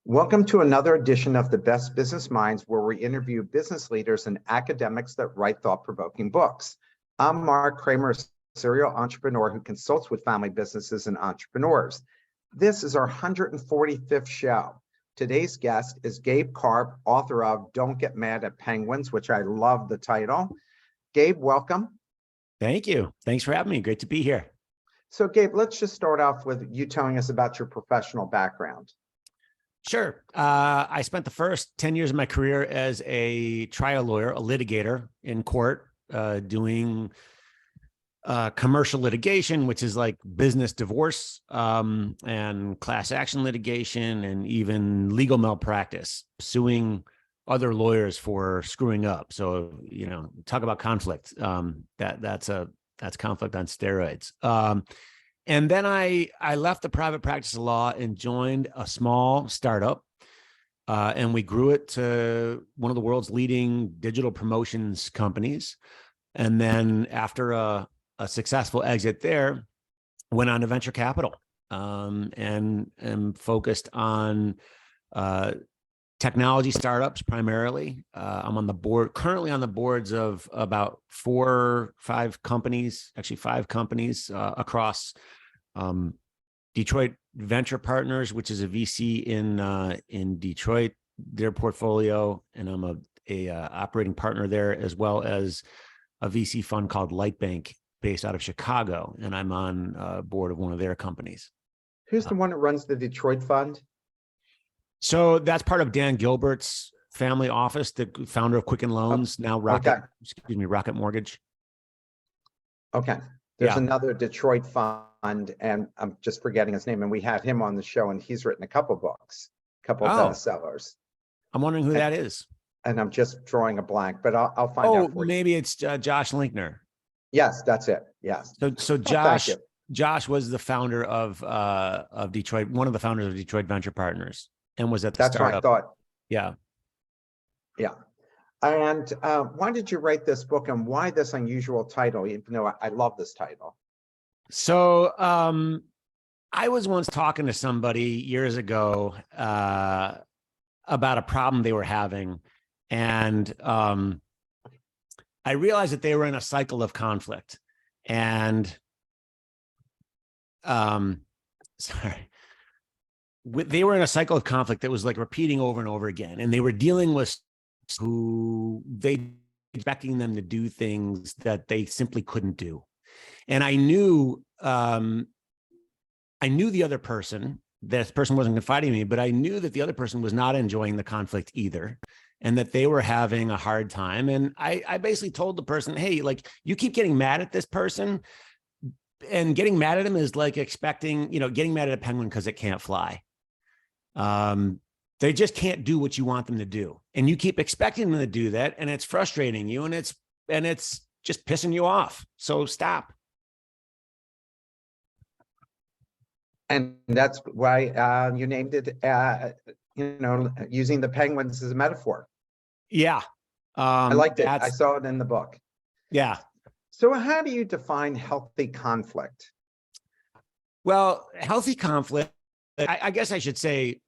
Welcome to another edition of The Best Business Minds, where we interview business leaders and academics that write thought-provoking books. I'm Marc Kramer, a serial entrepreneur who consults with family businesses and entrepreneurs. This is our 145th show. Today's guest is Gabe Karp, author of Don't Get Mad at Penguins, which I love the title. Gabe, welcome. Thank you. Thanks for having me. Great to be here. So Gabe, let's just start off with you telling us about your professional background. Sure. I spent the first 10 years of my career as a trial lawyer, a litigator in court, doing commercial litigation, which is like business divorce, and class action litigation, and even legal malpractice, suing other lawyers for screwing up. So, talk about conflict. That's conflict on steroids. And then I left the private practice of law and joined a small startup, and we grew it to one of the world's leading digital promotions companies. And then after a successful exit there, went on to venture capital, and focused on technology startups primarily. I'm on the board, currently on the boards of about 5 companies across Detroit Venture Partners, which is a VC in Detroit, their portfolio, and I'm a operating partner there, as well as a VC fund called Lightbank, based out of Chicago, and I'm on board of one of their companies. Who's the one that runs the Detroit fund? So that's part of Dan Gilbert's family office, the founder of Quicken Loans, now Rocket Mortgage. Okay. There's another Detroit fund, and I'm just forgetting his name, and we had him on the show, and he's written a couple books, of bestsellers. I'm wondering who that is. And I'm just drawing a blank, but I'll find out for you. Maybe it's Josh Linkner. Yes, that's it. Yes. So Josh was the founder of Detroit, one of the founders of Detroit Venture Partners, and was at the startup. That's what I thought. Yeah. Yeah. And why did you write this book, and why this unusual title, even though I love this title? So I was once talking to somebody years ago about a problem they were having. And I realized that they were in a cycle of conflict. And they were in a cycle of conflict that was like repeating over and over again. And they were dealing with who they expecting them to do things that they simply couldn't do. And I knew the other person. This person wasn't confiding in me, but I knew that the other person was not enjoying the conflict either, and that they were having a hard time. And I basically told the person, hey, like, you keep getting mad at this person, and getting mad at him is like expecting, getting mad at a penguin because it can't fly. They just can't do what you want them to do. And you keep expecting them to do that, and it's frustrating you, and it's just pissing you off. So stop. And that's why you named it, using the penguins as a metaphor. Yeah. I liked it. I saw it in the book. Yeah. So how do you define healthy conflict? Well, healthy conflict, I guess I should say,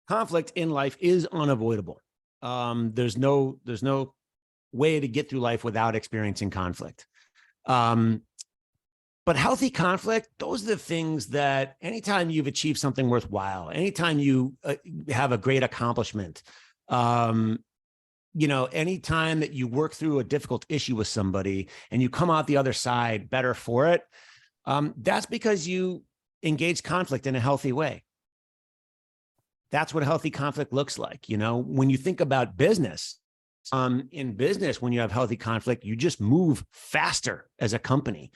conflict in life is unavoidable. There's no way to get through life without experiencing conflict. But healthy conflict, those are the things that anytime you've achieved something worthwhile, anytime you have a great accomplishment, anytime that you work through a difficult issue with somebody and you come out the other side better for it, that's because you engage conflict in a healthy way. That's what healthy conflict looks like. When you think about business, in business, when you have healthy conflict, you just move faster as a company.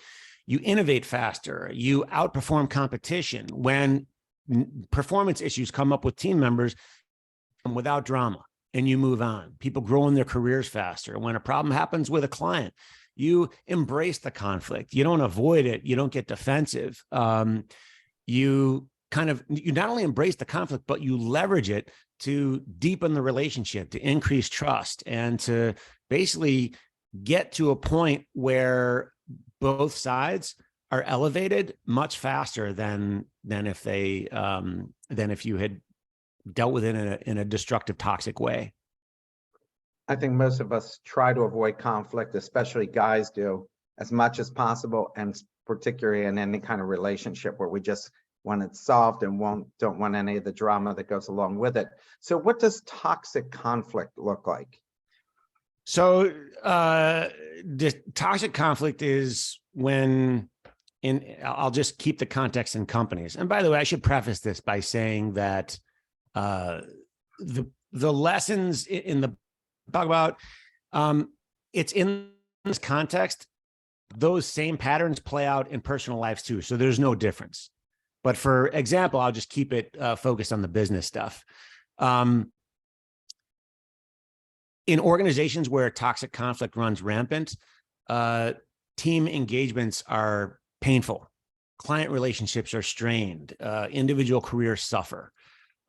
You innovate faster, you outperform competition. When performance issues come up with team members, without drama, and you move on. People grow in their careers faster. When a problem happens with a client, you embrace the conflict. You don't avoid it. You don't get defensive. You not only embrace the conflict, but you leverage it to deepen the relationship, to increase trust, and to basically get to a point where both sides are elevated much faster than if you had dealt with it in a destructive, toxic way. I think most of us try to avoid conflict, especially guys do, as much as possible, and particularly in any kind of relationship where we just want it solved and don't want any of the drama that goes along with it. So what does toxic conflict look like? So the toxic conflict is when, I'll just keep the context in companies. And by the way, I should preface this by saying that the lessons in the talk about, it's in this context, those same patterns play out in personal lives too. So there's no difference. But for example, I'll just keep it focused on the business stuff. In organizations where toxic conflict runs rampant, team engagements are painful. Client relationships are strained. Individual careers suffer.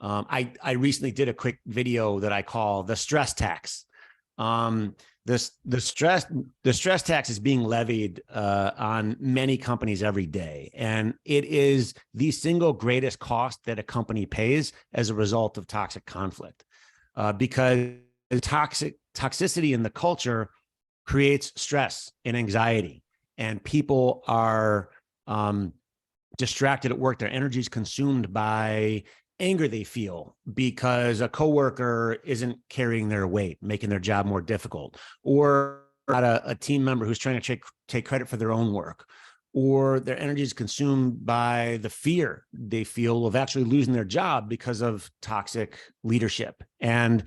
I recently did a quick video that I call the stress tax. The stress tax is being levied on many companies every day, and it is the single greatest cost that a company pays as a result of toxic conflict, because the toxicity in the culture creates stress and anxiety, and people are distracted at work. Their energy is consumed by anger they feel because a coworker isn't carrying their weight, making their job more difficult, or a team member who's trying to take credit for their own work, or their energy is consumed by the fear they feel of actually losing their job because of toxic leadership. And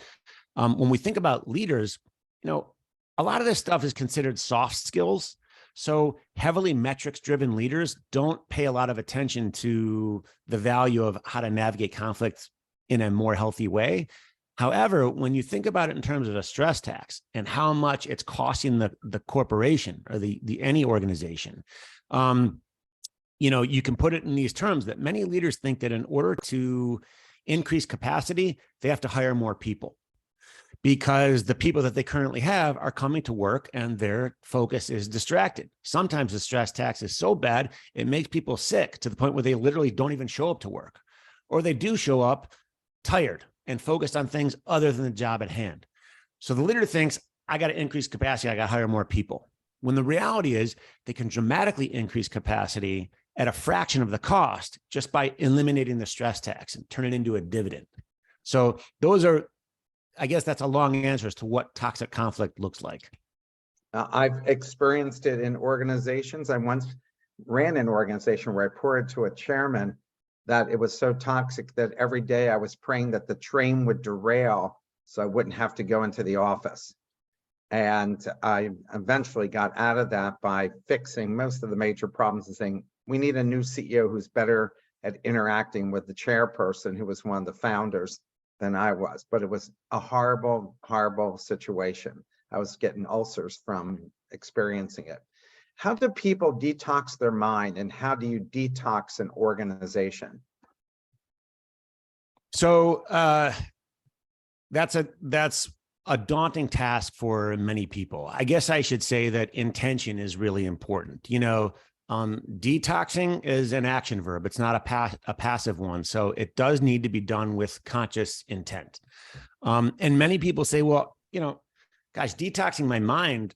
when we think about leaders, a lot of this stuff is considered soft skills. So heavily metrics-driven leaders don't pay a lot of attention to the value of how to navigate conflict in a more healthy way. However, when you think about it in terms of a stress tax and how much it's costing the corporation or the any organization, you can put it in these terms that many leaders think that in order to increase capacity, they have to hire more people, because the people that they currently have are coming to work and their focus is distracted. Sometimes the stress tax is so bad, it makes people sick to the point where they literally don't even show up to work, or they do show up tired and focused on things other than the job at hand. So the leader thinks, I got to increase capacity, I got to hire more people. When the reality is they can dramatically increase capacity at a fraction of the cost just by eliminating the stress tax and turn it into a dividend. So I guess that's a long answer as to what toxic conflict looks like. I've experienced it in organizations. I once ran an organization where I reported to a chairman that it was so toxic that every day I was praying that the train would derail so I wouldn't have to go into the office. And I eventually got out of that by fixing most of the major problems and saying, we need a new CEO who's better at interacting with the chairperson, who was one of the founders, than I was. But it was a horrible, horrible situation. I was getting ulcers from experiencing it. How do people detox their mind, and how do you detox an organization? So that's a daunting task for many people. I guess I should say that intention is really important. Detoxing is an action verb. It's not a passive one. So it does need to be done with conscious intent. And many people say, well, gosh, detoxing my mind,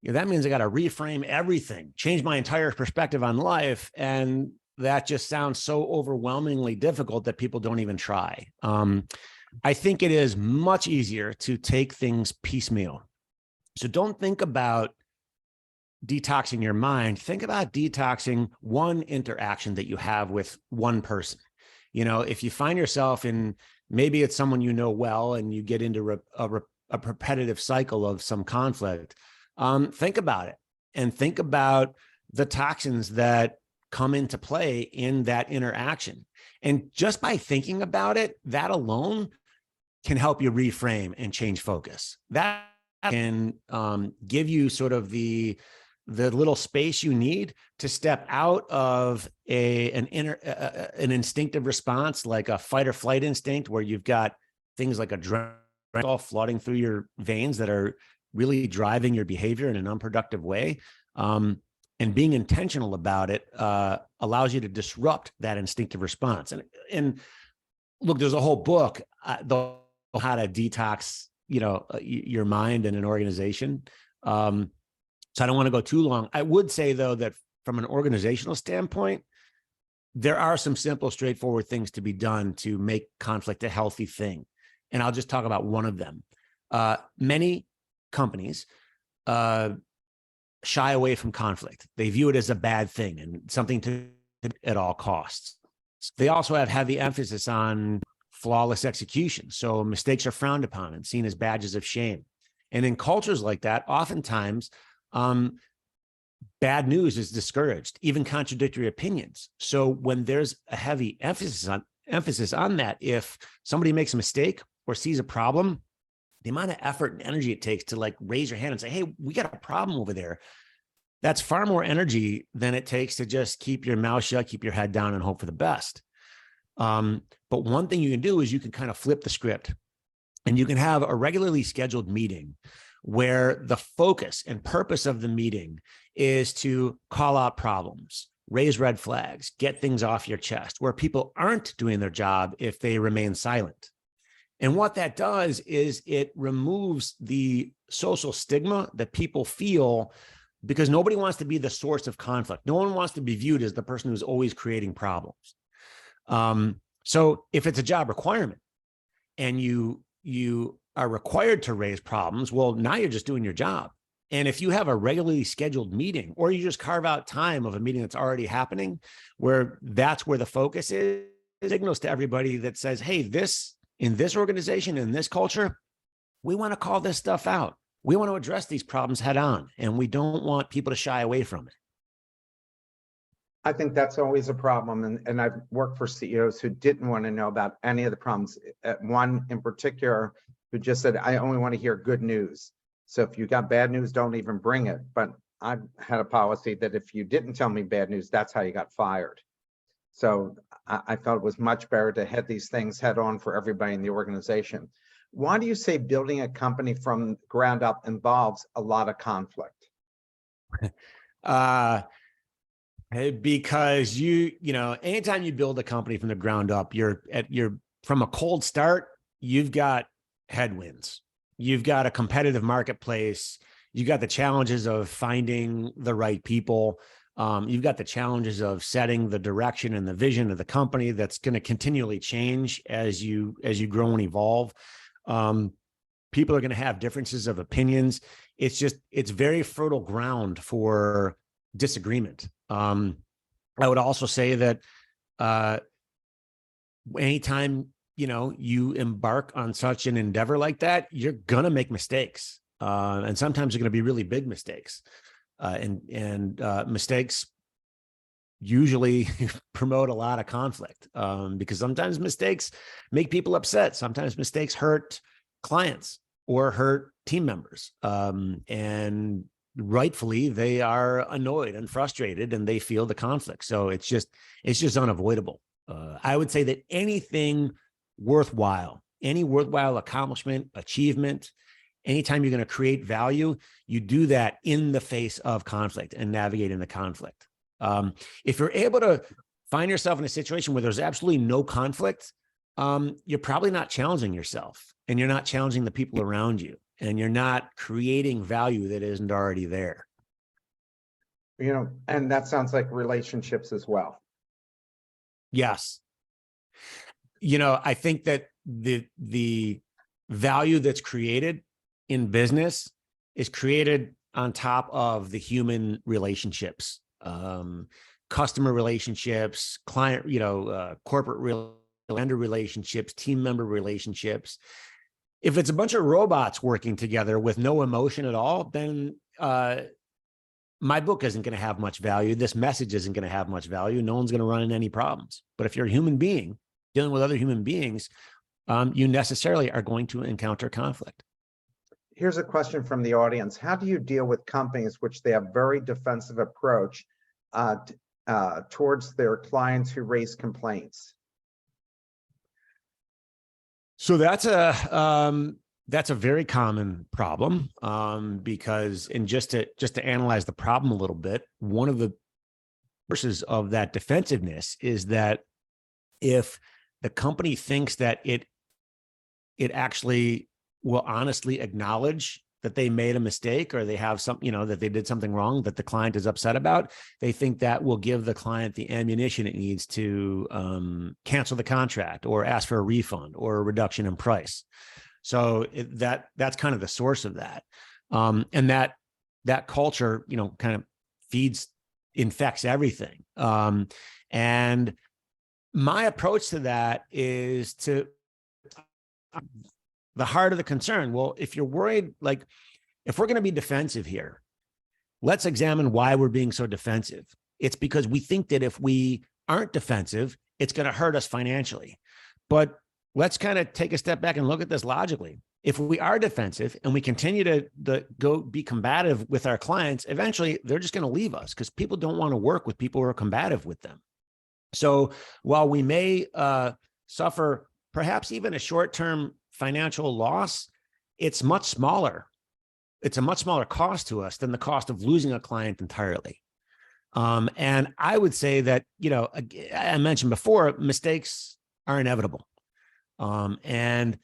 that means I got to reframe everything, change my entire perspective on life. And that just sounds so overwhelmingly difficult that people don't even try. I think it is much easier to take things piecemeal. So don't think about detoxing your mind. Think about detoxing one interaction that you have with one person. If you find yourself in, maybe it's someone you know well, and you get into a repetitive cycle of some conflict, think about it and think about the toxins that come into play in that interaction. And just by thinking about it, that alone can help you reframe and change focus. That can give you sort of the little space you need to step out of an instinctive response, like a fight or flight instinct, where you've got things like adrenaline flooding through your veins that are really driving your behavior in an unproductive way. And being intentional about it allows you to disrupt that instinctive response. And look, there's a whole book, how to detox, your mind in an organization. So I don't want to go too long. I would say, though, that from an organizational standpoint, there are some simple, straightforward things to be done to make conflict a healthy thing. And I'll just talk about one of them. Many companies shy away from conflict. They view it as a bad thing and something to at all costs. They also have heavy emphasis on flawless execution. So mistakes are frowned upon and seen as badges of shame. And in cultures like that, oftentimes, bad news is discouraged, even contradictory opinions. So when there's a heavy emphasis on that, if somebody makes a mistake or sees a problem, the amount of effort and energy it takes to raise your hand and say, hey, we got a problem over there. That's far more energy than it takes to just keep your mouth shut, keep your head down, and hope for the best. But one thing you can do is you can kind of flip the script, and you can have a regularly scheduled meeting where the focus and purpose of the meeting is to call out problems, raise red flags, get things off your chest, where people aren't doing their job if they remain silent. And what that does is it removes the social stigma that people feel, because nobody wants to be the source of conflict. No one wants to be viewed as the person who's always creating problems. So if it's a job requirement and you are required to raise problems, well, now you're just doing your job. And if you have a regularly scheduled meeting, or you just carve out time of a meeting that's already happening, where that's where the focus is, it signals to everybody that says, hey, in this organization, in this culture, we want to call this stuff out. We want to address these problems head on, and we don't want people to shy away from it. I think that's always a problem. And I've worked for CEOs who didn't want to know about any of the problems. One in particular who just said, I only want to hear good news. So if you got bad news, don't even bring it. But I've had a policy that if you didn't tell me bad news, that's how you got fired. So I felt it was much better to head these things head on for everybody in the organization. Why do you say building a company from ground up involves a lot of conflict? Because anytime you build a company from the ground up, you're from a cold start, you've got headwinds. You've got a competitive marketplace. You've got the challenges of finding the right people. You've got the challenges of setting the direction and the vision of the company that's going to continually change as you grow and evolve. People are going to have differences of opinions. It's very fertile ground for disagreement. I would also say that anytime you embark on such an endeavor like that, you're going to make mistakes, and sometimes they're going to be really big mistakes. And mistakes usually promote a lot of conflict, because sometimes mistakes make people upset. Sometimes mistakes hurt clients or hurt team members. And rightfully, they are annoyed and frustrated, and they feel the conflict. So it's just unavoidable. I would say that any worthwhile accomplishment, achievement, anytime you're going to create value, you do that in the face of conflict and navigating the conflict. If you're able to find yourself in a situation where there's absolutely no conflict, you're probably not challenging yourself, and you're not challenging the people around you, and you're not creating value that isn't already there. And that sounds like relationships as well. Yes. I think that the value that's created in business is created on top of the human relationships, customer relationships, client, corporate vendor relationships, team member relationships. If it's a bunch of robots working together with no emotion at all, then my book isn't going to have much value. This message isn't going to have much value. No one's going to run into any problems. But if you're a human being dealing with other human beings, you necessarily are going to encounter conflict. Here's a question from the audience. How do you deal with companies which they have very defensive approach towards their clients who raise complaints? So that's a very common problem, because, and just to analyze the problem a little bit, one of the sources of that defensiveness is that if the company thinks that it actually will honestly acknowledge that they made a mistake, or they have some, that they did something wrong that the client is upset about, they think that will give the client the ammunition it needs to cancel the contract or ask for a refund or a reduction in price. So that's kind of the source of that. And that culture, kind of infects everything. And my approach to that is to the heart of the concern. Well, if you're worried, like if we're going to be defensive here, let's examine why we're being so defensive. It's because we think that if we aren't defensive, it's going to hurt us financially. But let's kind of take a step back and look at this logically. If we are defensive and we continue to go be combative with our clients, eventually they're just going to leave us because people don't want to work with people who are combative with them. So while we may suffer perhaps even a short-term financial loss, it's much smaller. It's a much smaller cost to us than the cost of losing a client entirely. And I would say that, I mentioned before, mistakes are inevitable. And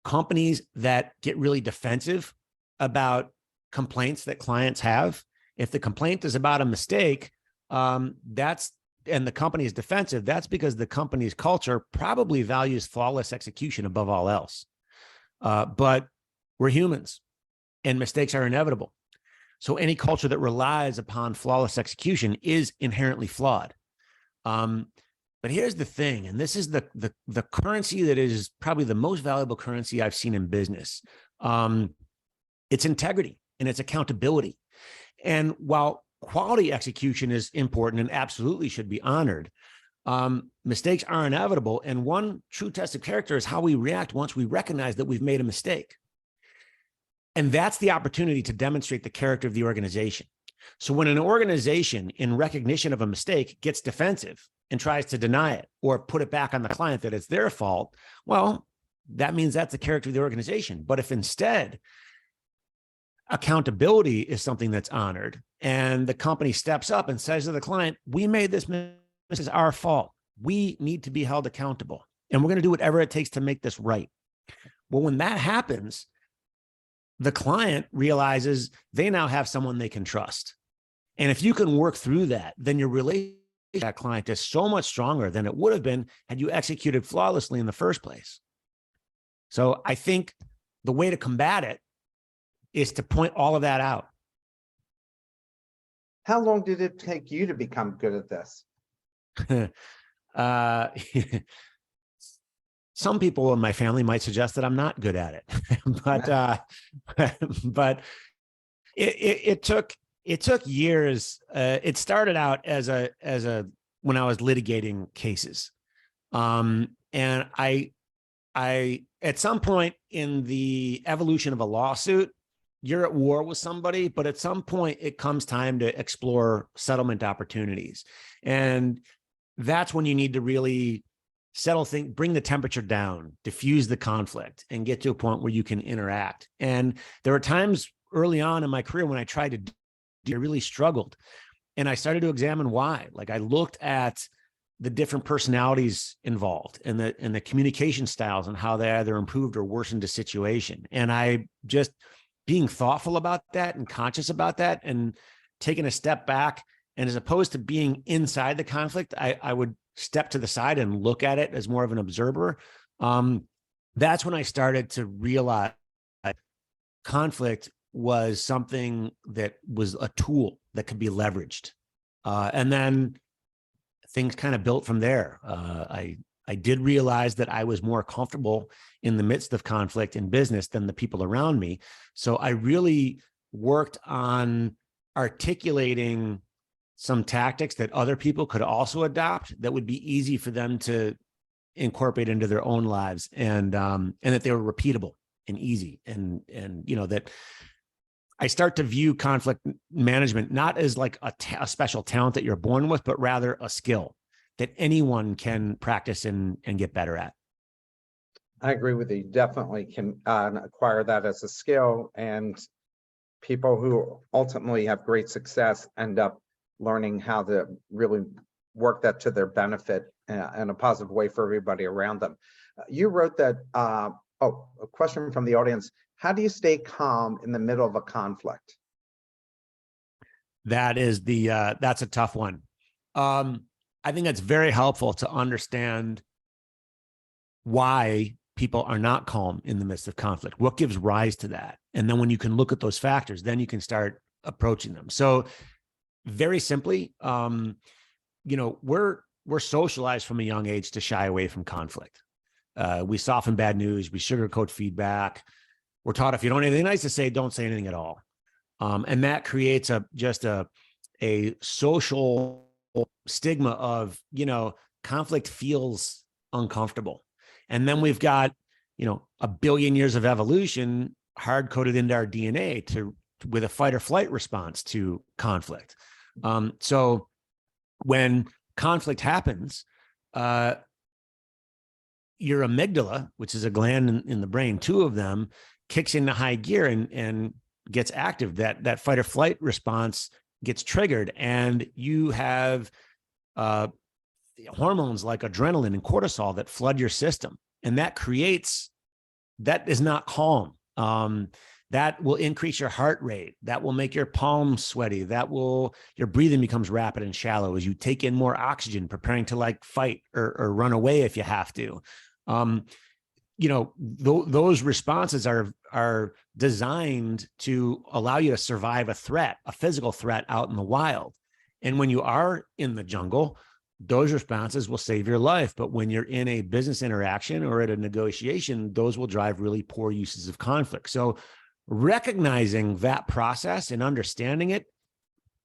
companies that get really defensive about complaints that clients have, if the complaint is about a mistake, and the company is defensive, that's because the company's culture probably values flawless execution above all else. But we're humans and mistakes are inevitable. So any culture that relies upon flawless execution is inherently flawed. But here's the thing, and this is the currency that is probably the most valuable currency I've seen in business. It's integrity and it's accountability. And while quality execution is important and absolutely should be honored, mistakes are inevitable. And one true test of character is how we react once we recognize that we've made a mistake. And that's the opportunity to demonstrate the character of the organization. So when an organization, in recognition of a mistake, gets defensive and tries to deny it or put it back on the client that it's their fault, well, that means that's the character of the organization. But if instead accountability is something that's honored and the company steps up and says to the client, we made this mistake, this is our fault, we need to be held accountable, and we're going to do whatever it takes to make this right. Well, when that happens, the client realizes they now have someone they can trust. And if you can work through that, then your relationship with that client is so much stronger than it would have been had you executed flawlessly in the first place. So I think the way to combat it is to point all of that out. How long did it take you to become good at this? Some people in my family might suggest that I'm not good at it, but it took years. It started out as when I was litigating cases, and I at some point in the evolution of a lawsuit, you're at war with somebody, but at some point it comes time to explore settlement opportunities, and that's when you need to really settle things, bring the temperature down, diffuse the conflict, and get to a point where you can interact. And there were times early on in my career when I tried to do, I really struggled. And I started to examine why. Like I looked at the different personalities involved and the communication styles and how they either improved or worsened a situation. And I just being thoughtful about that and conscious about that and taking a step back. And as opposed to being inside the conflict, I would step to the side and look at it as more of an observer. That's when I started to realize that conflict was something that was a tool that could be leveraged. And then things kind of built from there. I did realize that I was more comfortable in the midst of conflict in business than the people around me. So I really worked on articulating some tactics that other people could also adopt that would be easy for them to incorporate into their own lives, and that they were repeatable and easy. And that I start to view conflict management not as like a special talent that you're born with, but rather a skill that anyone can practice and get better at. I agree with you. Definitely can acquire that as a skill, and people who ultimately have great success end up learning how to really work that to their benefit in a positive way for everybody around them. You wrote that, a question from the audience. How do you stay calm in the middle of a conflict? That's a tough one. I think that's very helpful to understand why people are not calm in the midst of conflict. What gives rise to that? And then when you can look at those factors, then you can start approaching them. So very simply, we're socialized from a young age to shy away from conflict. We soften bad news. We sugarcoat feedback. We're taught if you don't have anything nice to say, don't say anything at all. And that creates just a social stigma of, conflict feels uncomfortable. And then we've got, a billion years of evolution hard coded into our DNA with a fight or flight response to conflict. So when conflict happens, your amygdala, which is a gland in the brain, two of them, kicks into high gear and gets active. That fight or flight response gets triggered, and you have hormones like adrenaline and cortisol that flood your system, and that is not calm. That will increase your heart rate. That will make your palms sweaty. Your breathing becomes rapid and shallow as you take in more oxygen, preparing to fight or run away if you have to. Those responses are designed to allow you to survive a physical threat out in the wild. And when you are in the jungle, those responses will save your life. But when you're in a business interaction or at a negotiation, those will drive really poor uses of conflict. So recognizing that process and understanding it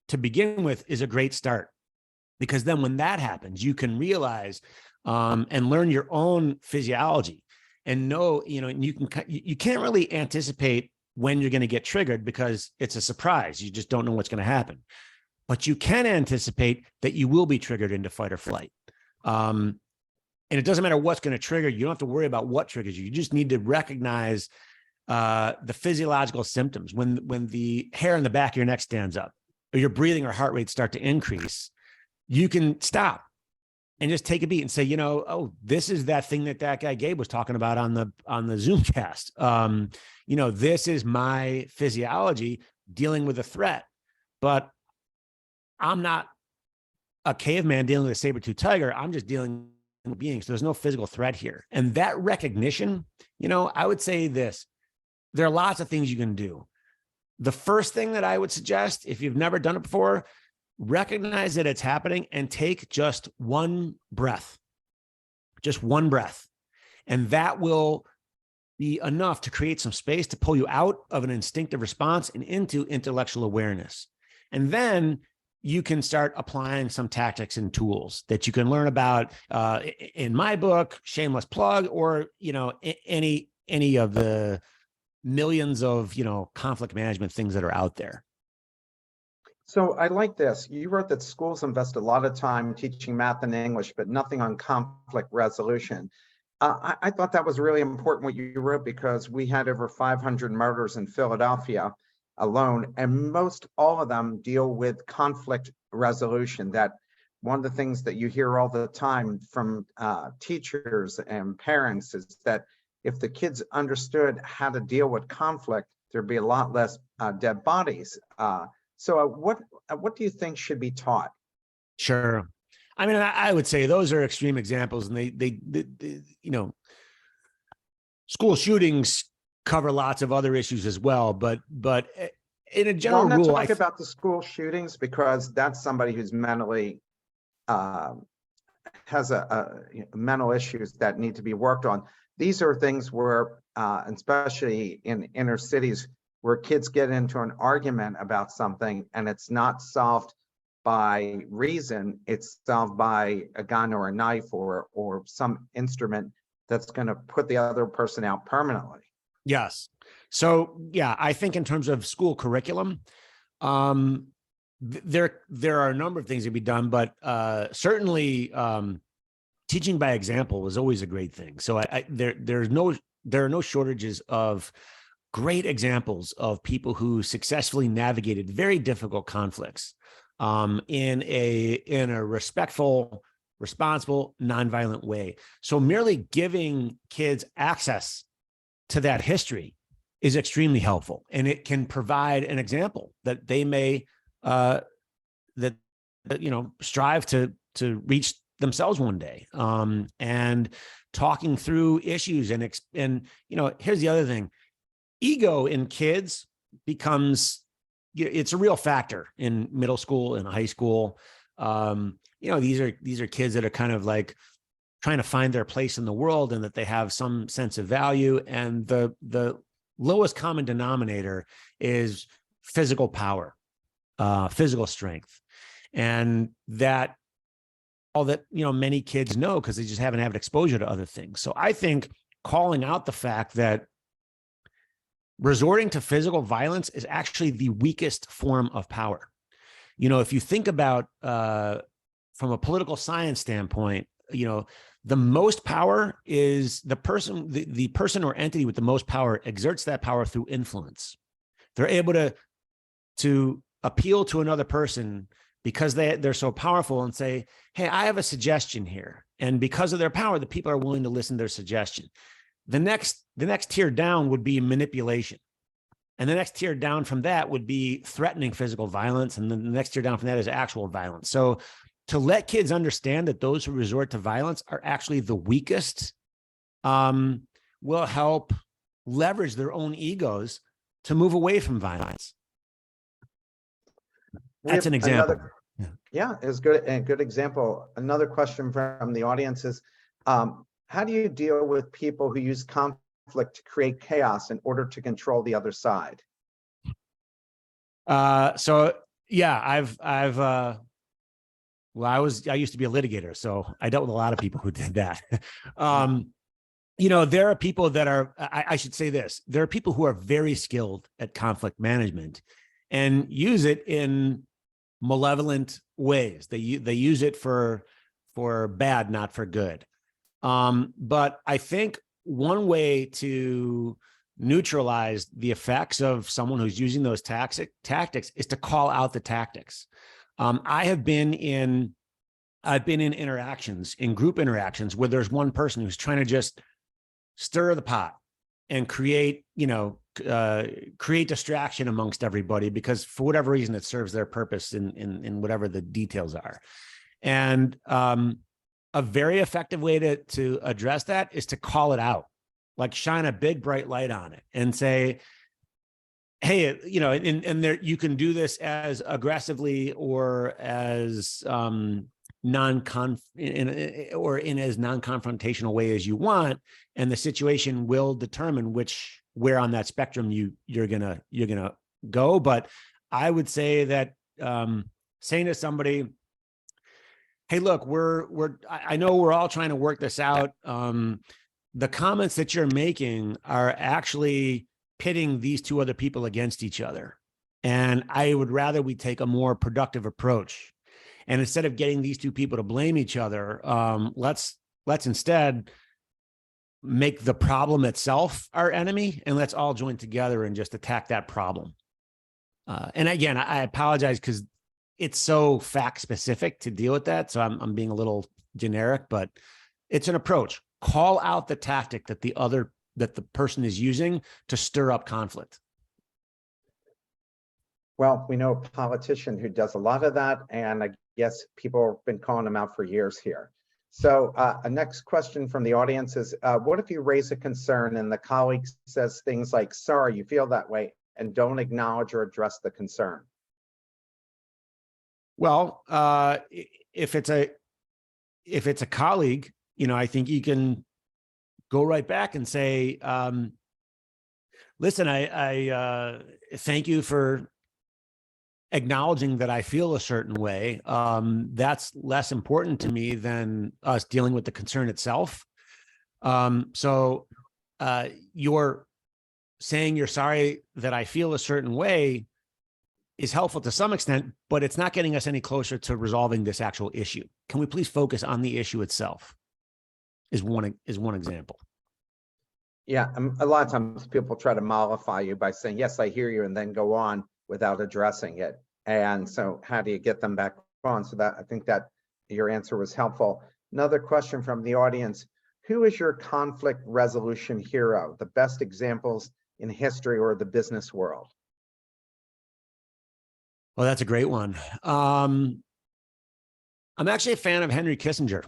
to begin with is a great start, because then when that happens, you can realize and learn your own physiology and know, you can't really anticipate when you're going to get triggered because it's a surprise. You just don't know what's going to happen. But you can anticipate that you will be triggered into fight or flight. And it doesn't matter what's going to trigger you. You don't have to worry about what triggers you. You just need to recognize the physiological symptoms. When the hair in the back of your neck stands up, or your breathing or heart rate start to increase, you can stop and just take a beat and say, this is that thing that guy Gabe was talking about on the Zoomcast. This is my physiology dealing with a threat, but I'm not a caveman dealing with a saber-toothed tiger. I'm just dealing with beings. So there's no physical threat here. And that recognition, I would say this, there are lots of things you can do. The first thing that I would suggest, if you've never done it before, recognize that it's happening and take just one breath. Just one breath. And that will be enough to create some space to pull you out of an instinctive response and into intellectual awareness. And then you can start applying some tactics and tools that you can learn about in my book, shameless plug, or any of the millions of conflict management things that are out there. So I like this. You wrote that schools invest a lot of time teaching math and English, but nothing on conflict resolution. I thought that was really important what you wrote, because we had over 500 murders in Philadelphia alone, and most all of them deal with conflict resolution. That one of the things that you hear all the time from teachers and parents is that if the kids understood how to deal with conflict, there'd be a lot less dead bodies. So what do you think should be taught? Sure. I mean, I would say those are extreme examples, and they school shootings cover lots of other issues as well, but in a general rule, rule, I'm not talking about the school shootings, because that's somebody who's mentally has mental issues that need to be worked on. These are things where, especially in inner cities, where kids get into an argument about something and it's not solved by reason, it's solved by a gun or a knife or some instrument that's going to put the other person out permanently. Yes. So yeah, I think in terms of school curriculum, there are a number of things that can be done, but certainly teaching by example is always a great thing. So there are no shortages of great examples of people who successfully navigated very difficult conflicts. in a respectful, responsible, nonviolent way. So merely giving kids access to that history is extremely helpful, and it can provide an example that they may strive to reach themselves one day. And talking through issues and here's the other thing: ego in kids becomes, it's a real factor in middle school and high school. These are kids that are kind of like trying to find their place in the world, and that they have some sense of value. And the lowest common denominator is physical power, physical strength. And that all that, many kids know because they just haven't had exposure to other things. So I think calling out the fact that resorting to physical violence is actually the weakest form of power. If you think about from a political science standpoint, the most power is the person or entity with the most power exerts that power through influence. They're able to appeal to another person because they're so powerful and say, hey, I have a suggestion here. And because of their power, the people are willing to listen to their suggestion. The next tier down would be manipulation. And the next tier down from that would be threatening physical violence. And then the next tier down from that is actual violence. So to let kids understand that those who resort to violence are actually the weakest will help leverage their own egos to move away from violence. That's an example. Yeah, it's good. And good example. Another question from the audience is, how do you deal with people who use conflict to create chaos in order to control the other side? So yeah, I used to be a litigator, so I dealt with a lot of people who did that. There are people that are, I should say this, there are people who are very skilled at conflict management and use it in malevolent ways. They use it for bad, not for good. But I think one way to neutralize the effects of someone who's using those tactics is to call out the tactics. I've been in interactions, in group interactions, where there's one person who's trying to just stir the pot and create distraction amongst everybody because for whatever reason it serves their purpose in whatever the details are. And a very effective way to address that is to call it out, like shine a big bright light on it and say, hey, and there, you can do this as aggressively or as in as non-confrontational way as you want, and the situation will determine where on that spectrum you're gonna go. But I would say that saying to somebody, hey, look, I know we're all trying to work this out. The comments that you're making are actually pitting these two other people against each other. And I would rather we take a more productive approach. And instead of getting these two people to blame each other, let's instead make the problem itself our enemy, and let's all join together and just attack that problem. And again, I apologize because it's so fact specific to deal with that. So I'm being a little generic, but it's an approach. Call out the tactic that the person is using to stir up conflict. Well, we know a politician who does a lot of that, and I guess people have been calling him out for years here. So a next question from the audience is, what if you raise a concern and the colleague says things like, sorry, you feel that way, and don't acknowledge or address the concern? Well, if it's a colleague, I think you can go right back and say, listen, I thank you for acknowledging that I feel a certain way. That's less important to me than us dealing with the concern itself. So you're saying you're sorry that I feel a certain way is helpful to some extent, but it's not getting us any closer to resolving this actual issue. Can we please focus on the issue itself? Is one example. Yeah, a lot of times people try to mollify you by saying, yes, I hear you, and then go on without addressing it. And so how do you get them back on? So that I think that your answer was helpful. Another question from the audience. Who is your conflict resolution hero? The best examples in history or the business world? Well, that's a great one. I'm actually a fan of Henry Kissinger,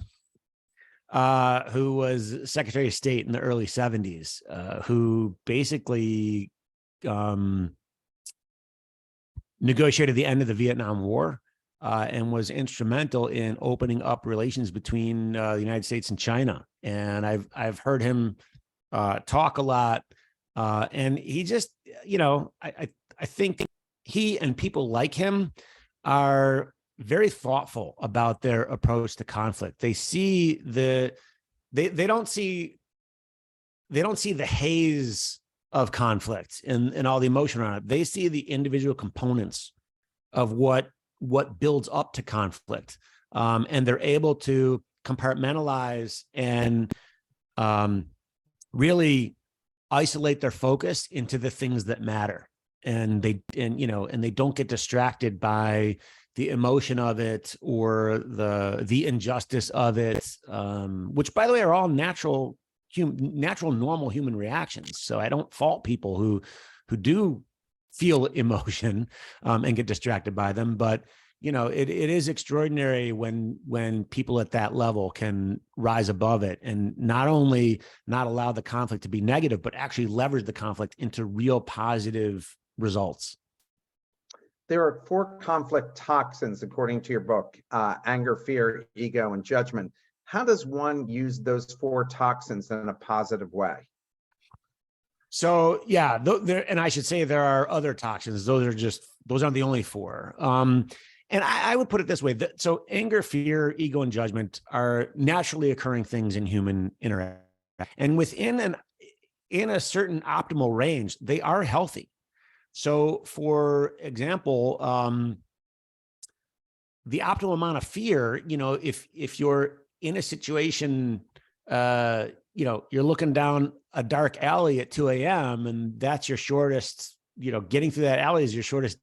who was Secretary of State in the early 70s, who basically negotiated the end of the Vietnam War and was instrumental in opening up relations between the United States and China. And I've heard him talk a lot, and he just, I think he and people like him are very thoughtful about their approach to conflict. They see they don't see the haze of conflict and all the emotion around it. They see the individual components of what builds up to conflict, and they're able to compartmentalize and really isolate their focus into the things that matter. And they don't get distracted by the emotion of it or the injustice of it, which, by the way, are all natural, normal human reactions. So I don't fault people who do feel emotion and get distracted by them. But it is extraordinary when people at that level can rise above it and not only not allow the conflict to be negative, but actually leverage the conflict into real positive results. There are 4 conflict toxins, according to your book: anger, fear, ego, and judgment. How does one use those 4 toxins in a positive way? So yeah, and I should say there are other toxins. Those aren't the only 4. And I would put it this way. So anger, fear, ego, and judgment are naturally occurring things in human interaction. And in a certain optimal range, they are healthy. So for example, the optimal amount of fear, if you're in a situation, you're looking down a dark alley at 2 a.m. and that's your shortest, getting through that alley is your shortest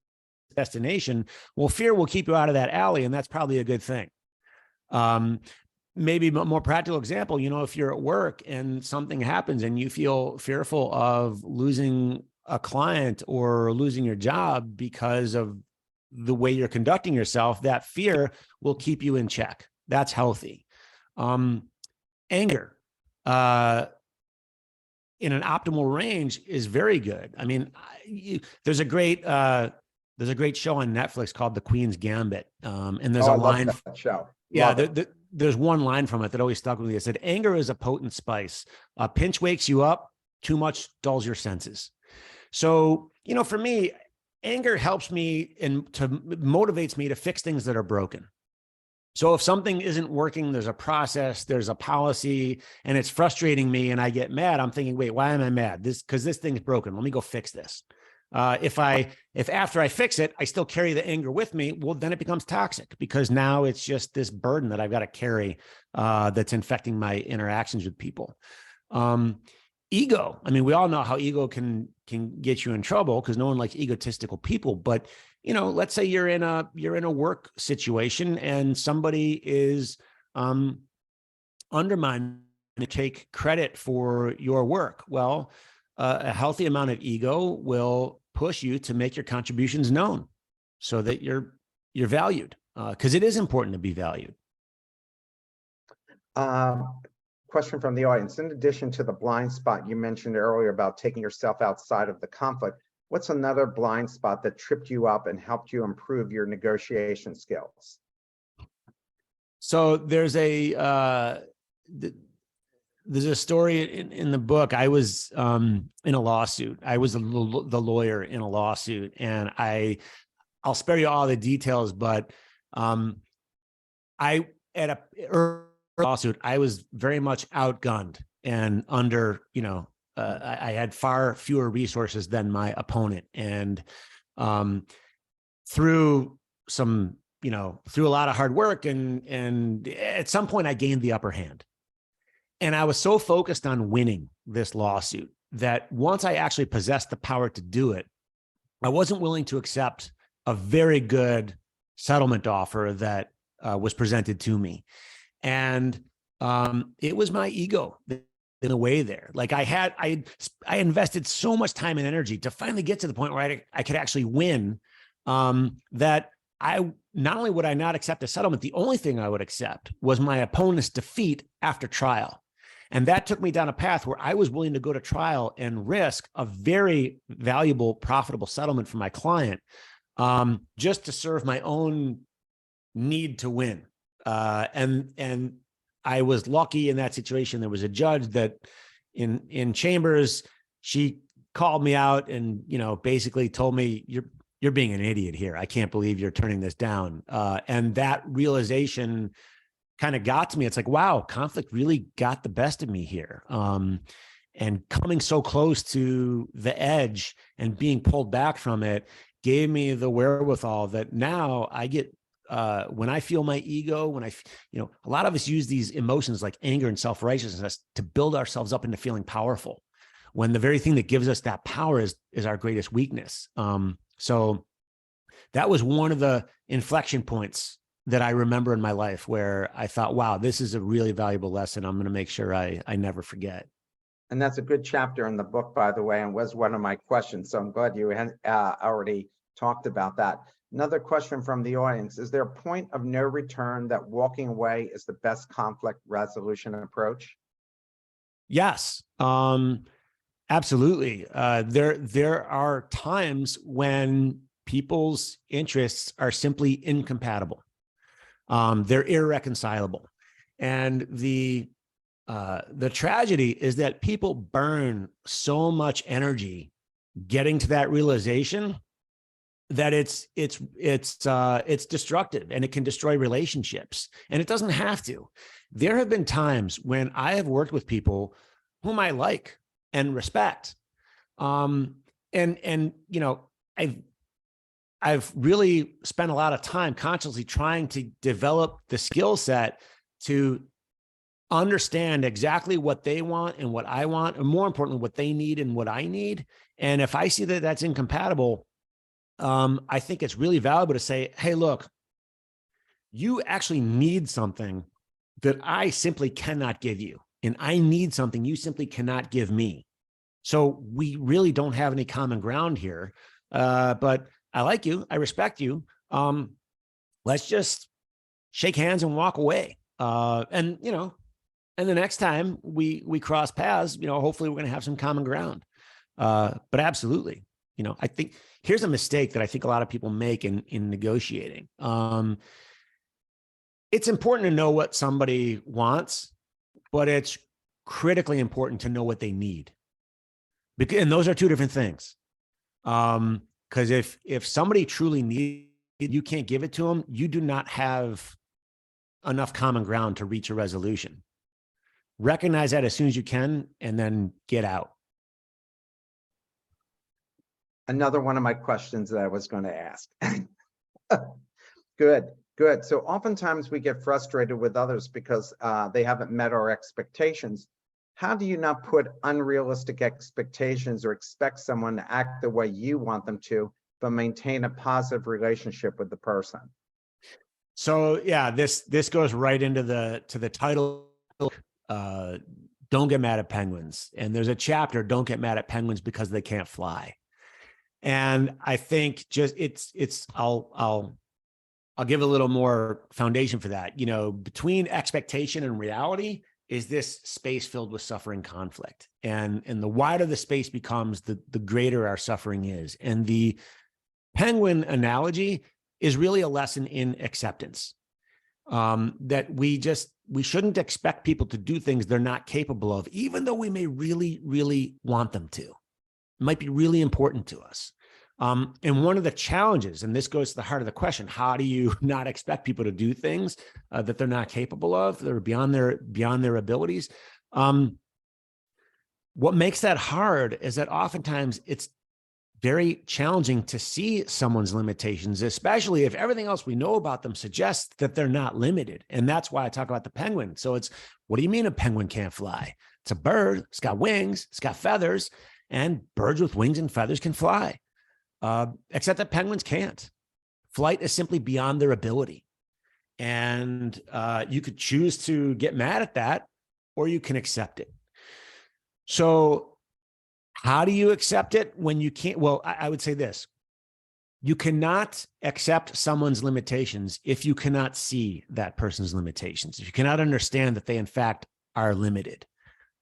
destination. Well, fear will keep you out of that alley, and that's probably a good thing. Maybe a more practical example, if you're at work and something happens and you feel fearful of losing a client or losing your job because of the way you're conducting yourself, that fear will keep you in check. That's healthy. Anger in an optimal range is very good. I mean, there's a great show on Netflix called The Queen's Gambit, and there's a line. Love that show. Yeah, there's one line from it that always stuck with me. It said, "Anger is a potent spice. A pinch wakes you up. Too much dulls your senses." So, for me, anger helps me and motivates me to fix things that are broken. So if something isn't working, there's a process, there's a policy, and it's frustrating me and I get mad, I'm thinking, wait, why am I mad? Because this thing's broken. Let me go fix this. If after I fix it, I still carry the anger with me, well, then it becomes toxic because now it's just this burden that I've got to carry that's infecting my interactions with people. Ego. I mean, we all know how ego can get you in trouble because no one likes egotistical people. But let's say you're in a work situation and somebody is undermining to take credit for your work. Well, a healthy amount of ego will push you to make your contributions known so that you're valued, because it is important to be valued. Question from the audience. In addition to the blind spot you mentioned earlier about taking yourself outside of the conflict, what's another blind spot that tripped you up and helped you improve your negotiation skills? So there's a story in the book. I was in a lawsuit. I was the lawyer in a lawsuit, and I'll spare you all the details, but at a lawsuit, I was very much outgunned and under, I had far fewer resources than my opponent. And through a lot of hard work and at some point I gained the upper hand. And I was so focused on winning this lawsuit that once I actually possessed the power to do it, I wasn't willing to accept a very good settlement offer that was presented to me. And it was my ego in a way there. Like I invested so much time and energy to finally get to the point where I could actually win, that not only would I not accept a settlement, the only thing I would accept was my opponent's defeat after trial. And that took me down a path where I was willing to go to trial and risk a very valuable, profitable settlement for my client, just to serve my own need to win. And I was lucky in that situation. There was a judge that in chambers, she called me out and, basically told me, you're being an idiot here. I can't believe you're turning this down. And that realization kind of got to me. It's like, wow, conflict really got the best of me here. And coming so close to the edge and being pulled back from it gave me the wherewithal that now I get, when I feel my ego, when a lot of us use these emotions like anger and self-righteousness to build ourselves up into feeling powerful, when the very thing that gives us that power is our greatest weakness. So that was one of the inflection points that I remember in my life where I thought, wow, this is a really valuable lesson. I'm going to make sure I never forget. And that's a good chapter in the book, by the way, and was one of my questions. So I'm glad you had already talked about that. Another question from the audience: is there a point of no return that walking away is the best conflict resolution approach? Yes, absolutely. There are times when people's interests are simply incompatible. They're irreconcilable. And the tragedy is that people burn so much energy getting to that realization that it's destructive, and it can destroy relationships, and it doesn't have to. There have been times when I have worked with people whom I like and respect. I've really spent a lot of time consciously trying to develop the skill set to understand exactly what they want and what I want, and more importantly, what they need and what I need. And if I see that that's incompatible, I think it's really valuable to say, hey, look, you actually need something that I simply cannot give you. And I need something you simply cannot give me. So we really don't have any common ground here. But I like you. I respect you. Let's just shake hands and walk away. And the next time we cross paths, hopefully we're going to have some common ground. But absolutely, I think here's a mistake that I think a lot of people make in negotiating. It's important to know what somebody wants, but it's critically important to know what they need. And those are two different things. Because if somebody truly needs it, you can't give it to them, you do not have enough common ground to reach a resolution. Recognize that as soon as you can, and then get out. Another one of my questions that I was going to ask. Good. So oftentimes we get frustrated with others because they haven't met our expectations. How do you not put unrealistic expectations or expect someone to act the way you want them to, but maintain a positive relationship with the person? So yeah, this goes right into the title. Don't get mad at penguins. And there's a chapter, don't get mad at penguins because they can't fly. And I think just I'll give a little more foundation for that. Between expectation and reality is this space filled with suffering conflict. And the wider the space becomes, the greater our suffering is. And the penguin analogy is really a lesson in acceptance. That we shouldn't expect people to do things they're not capable of, even though we may really, really want them to. It might be really important to us. And one of the challenges, and this goes to the heart of the question, how do you not expect people to do things that they're not capable of, that are beyond their abilities? What makes that hard is that oftentimes it's very challenging to see someone's limitations, especially if everything else we know about them suggests that they're not limited. And that's why I talk about the penguin. So it's, what do you mean a penguin can't fly? It's a bird, it's got wings, it's got feathers, and birds with wings and feathers can fly. Except that penguins can't. Flight is simply beyond their ability. And you could choose to get mad at that, or you can accept it. So how do you accept it when you can't? Well, I would say this. You cannot accept someone's limitations if you cannot see that person's limitations, if you cannot understand that they, in fact, are limited.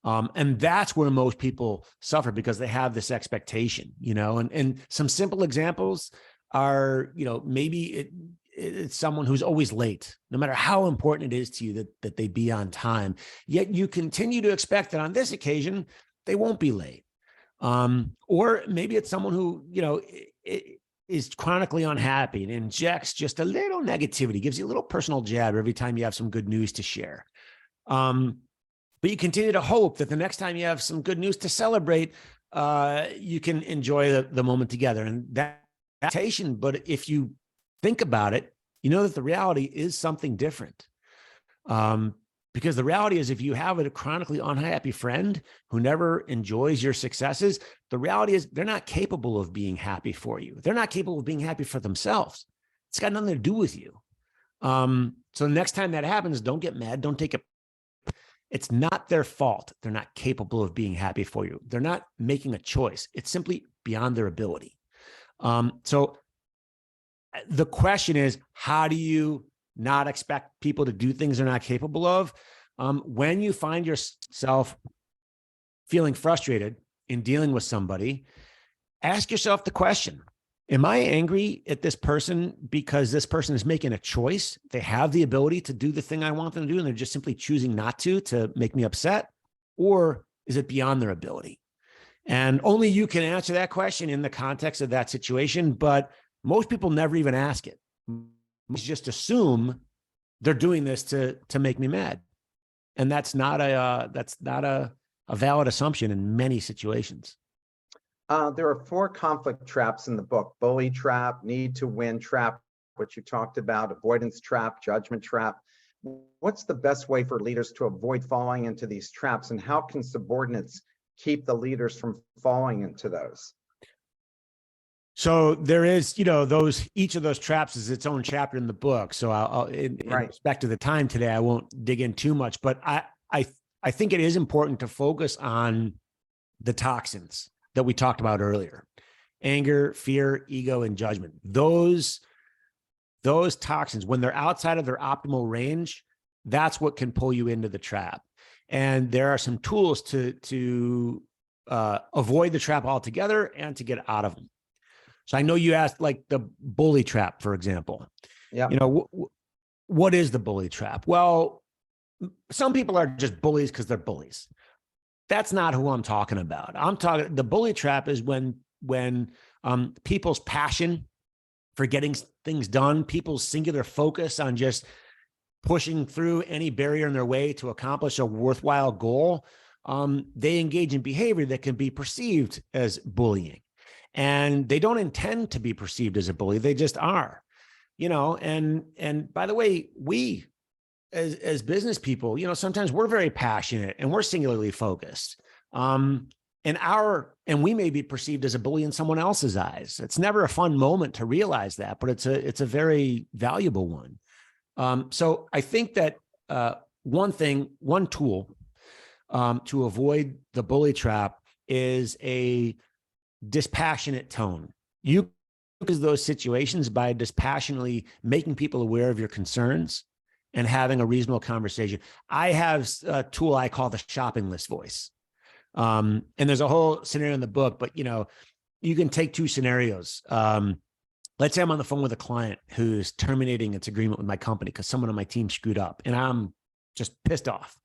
And that's where most people suffer, because they have this expectation, and some simple examples are, maybe it's someone who's always late, no matter how important it is to you that they be on time, yet you continue to expect that on this occasion, they won't be late. Or maybe it's someone who, is chronically unhappy and injects just a little negativity, gives you a little personal jab every time you have some good news to share. But you continue to hope that the next time you have some good news to celebrate, you can enjoy the moment together. And that expectation, but if you think about it, you know that the reality is something different. Because the reality is, if you have a chronically unhappy friend who never enjoys your successes, the reality is they're not capable of being happy for you. They're not capable of being happy for themselves. It's got nothing to do with you. So the next time that happens, don't get mad. Don't take it. It's not their fault. They're not capable of being happy for you. They're not making a choice. It's simply beyond their ability. So the question is, how do you not expect people to do things they're not capable of? When you find yourself feeling frustrated in dealing with somebody, ask yourself the question, am I angry at this person because this person is making a choice? They have the ability to do the thing I want them to do, and they're just simply choosing not to make me upset? Or is it beyond their ability? And only you can answer that question in the context of that situation. But most people never even ask it. Most just assume they're doing this to make me mad. And that's not a valid assumption in many situations. There are 4 conflict traps in the book: bully trap, need to win trap, which you talked about, avoidance trap, judgment trap. What's the best way for leaders to avoid falling into these traps, and how can subordinates keep the leaders from falling into those? So there is, each of those traps is its own chapter in the book. So in respect to the time today, I won't dig in too much, but I think it is important to focus on the toxins that we talked about earlier: anger, fear, ego, and judgment. Those toxins, when they're outside of their optimal range, that's what can pull you into the trap. And there are some tools to avoid the trap altogether and to get out of them. So I know you asked, like, the bully trap, for example. Yeah. What is the bully trap? Well, some people are just bullies because they're bullies. That's not who I'm talking about. The bully trap is when people's passion for getting things done, people's singular focus on just pushing through any barrier in their way to accomplish a worthwhile goal, they engage in behavior that can be perceived as bullying. And they don't intend to be perceived as a bully. They just are, and by the way, we as business people, sometimes we're very passionate and we're singularly focused. And we may be perceived as a bully in someone else's eyes. It's never a fun moment to realize that, but it's a very valuable one. So I think that one tool to avoid the bully trap is a dispassionate tone. You use those situations by dispassionately making people aware of your concerns and having a reasonable conversation. I have a tool I call the shopping list voice. And there's a whole scenario in the book, but you can take 2 scenarios. Let's say I'm on the phone with a client who's terminating its agreement with my company because someone on my team screwed up, and I'm just pissed off.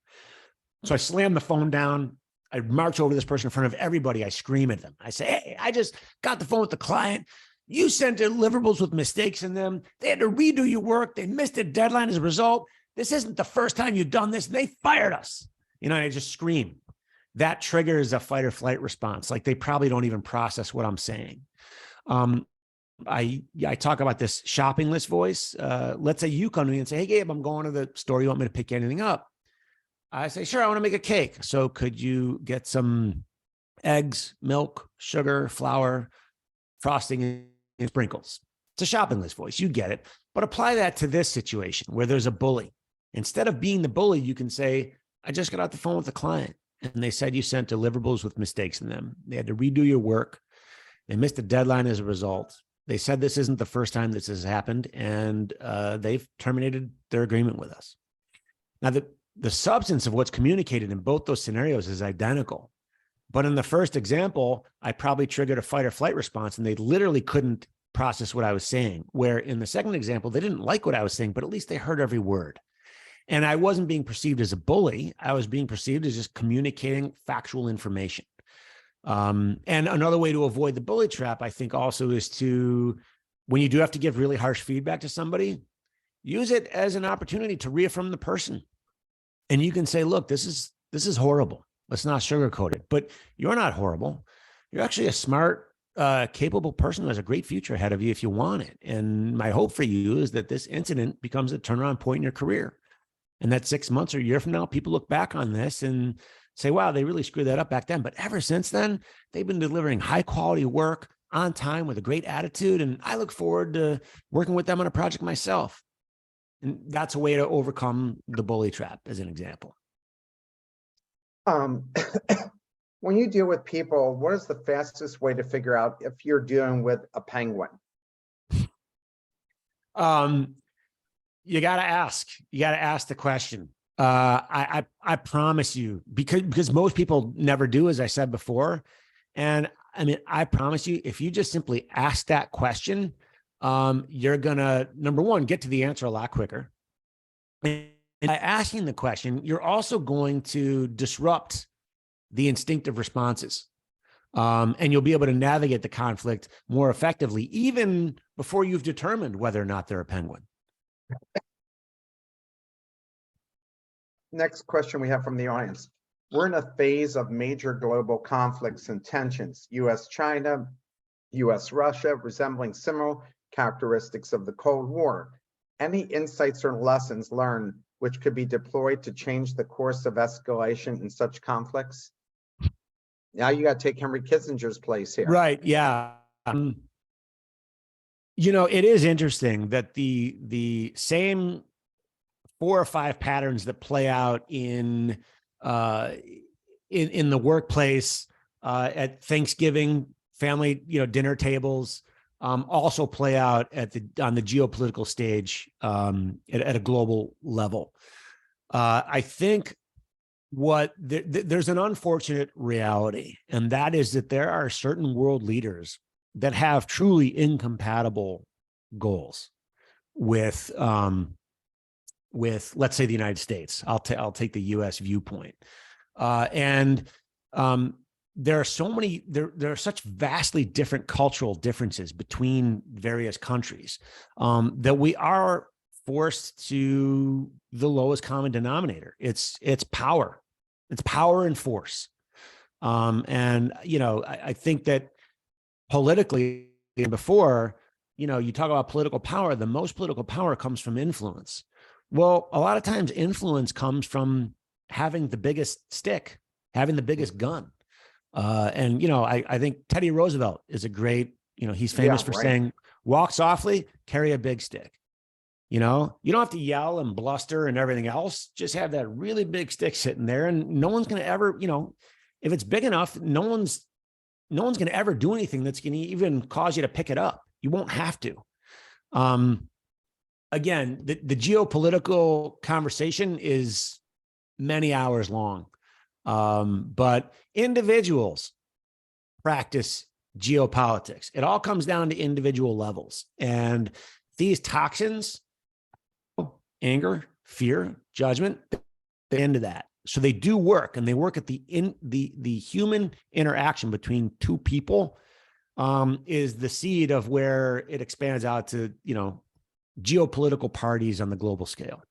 So I slam the phone down. I march over to this person in front of everybody. I scream at them. I say, "Hey, I just got the phone with the client. You sent deliverables with mistakes in them. They had to redo your work. They missed a deadline as a result. This isn't the first time you've done this. They fired us." And I just scream. That triggers a fight or flight response. Like, they probably don't even process what I'm saying. I talk about this shopping list voice. Let's say you come to me and say, "Hey, Gabe, I'm going to the store. You want me to pick anything up?" I say, "Sure, I want to make a cake. So could you get some eggs, milk, sugar, flour, frosting, and sprinkles?" It's a shopping list voice. You get it. But apply that to this situation where there's a bully. Instead of being the bully, you can say, I just got off the phone with a client and they said you sent deliverables with mistakes in them. They had to redo your work. They missed a deadline as a result. They said this isn't the first time this has happened, and they've terminated their agreement with us. Now, the substance of what's communicated in both those scenarios is identical. But in the first example, I probably triggered a fight or flight response, and they literally couldn't process what I was saying. Where in the second example, they didn't like what I was saying, but at least they heard every word. And I wasn't being perceived as a bully. I was being perceived as just communicating factual information. And another way to avoid the bully trap, I think also is to, when you do have to give really harsh feedback to somebody, use it as an opportunity to reaffirm the person. And you can say, look, this is horrible. Let's not sugarcoat it, but you're not horrible. You're actually a smart, capable person who has a great future ahead of you if you want it. And my hope for you is that this incident becomes a turnaround point in your career. And that 6 months or a year from now, people look back on this and say, wow, they really screwed that up back then. But ever since then, they've been delivering high quality work on time with a great attitude. And I look forward to working with them on a project myself. And that's a way to overcome the bully trap, as an example. When you deal with people, what is the fastest way to figure out if you're dealing with a penguin? You got to ask. You got to ask the question. I promise you, because most people never do, as I said before. And I mean, I promise you, if you just simply ask that question, you're gonna, number one, get to the answer a lot quicker. And by asking the question, you're also going to disrupt the instinctive responses. And you'll be able to navigate the conflict more effectively, even before you've determined whether or not they're a penguin. Next question we have from the audience. We're in a phase of major global conflicts and tensions, US-China, US-Russia, resembling similar characteristics of the Cold War. Any insights or lessons learned which could be deployed to change the course of escalation in such conflicts? Now you got to take Henry Kissinger's place here. Right, yeah. You know, it is interesting that the same 4 or 5 patterns that play out in the workplace, at Thanksgiving, family, dinner tables, also play out on the geopolitical stage, at a global level. I think there's an unfortunate reality, and that is that there are certain world leaders that have truly incompatible goals with let's say the United States. I'll take the U.S. viewpoint, and there are so many. There are such vastly different cultural differences between various countries, that we are forced to the lowest common denominator. It's power. It's power and force. And I think that politically, before, you talk about political power, the most political power comes from influence. Well, a lot of times influence comes from having the biggest stick, having the biggest gun. And I think Teddy Roosevelt is a great, he's famous for saying, walk softly, carry a big stick. You don't have to yell and bluster and everything else. Just have that really big stick sitting there, and no one's going to ever, if it's big enough, no one's going to ever do anything that's going to even cause you to pick it up. You won't have to. Again, the geopolitical conversation is many hours long. But individuals practice geopolitics. It all comes down to individual levels. And these toxins, anger, fear, judgment, they into that. So they do work, and they work at the human interaction between two people, is the seed of where it expands out to, geopolitical parties on the global scale.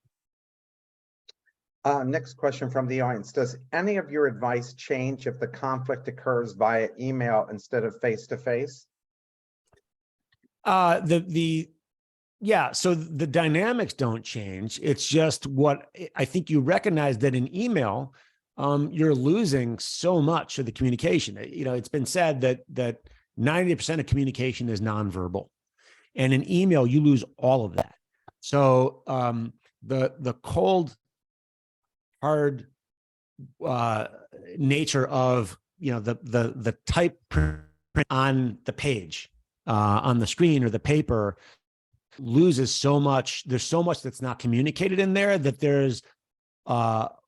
Next question from the audience. Does any of your advice change if the conflict occurs via email instead of face-to-face? Yeah, so the dynamics don't change. It's just what I think you recognize that in email, you're losing so much of the communication. It's been said that 90% of communication is nonverbal. And in email, you lose all of that. So the cold, hard nature of the type on the page, on the screen or the paper, loses so much. There's so much that's not communicated in there that there's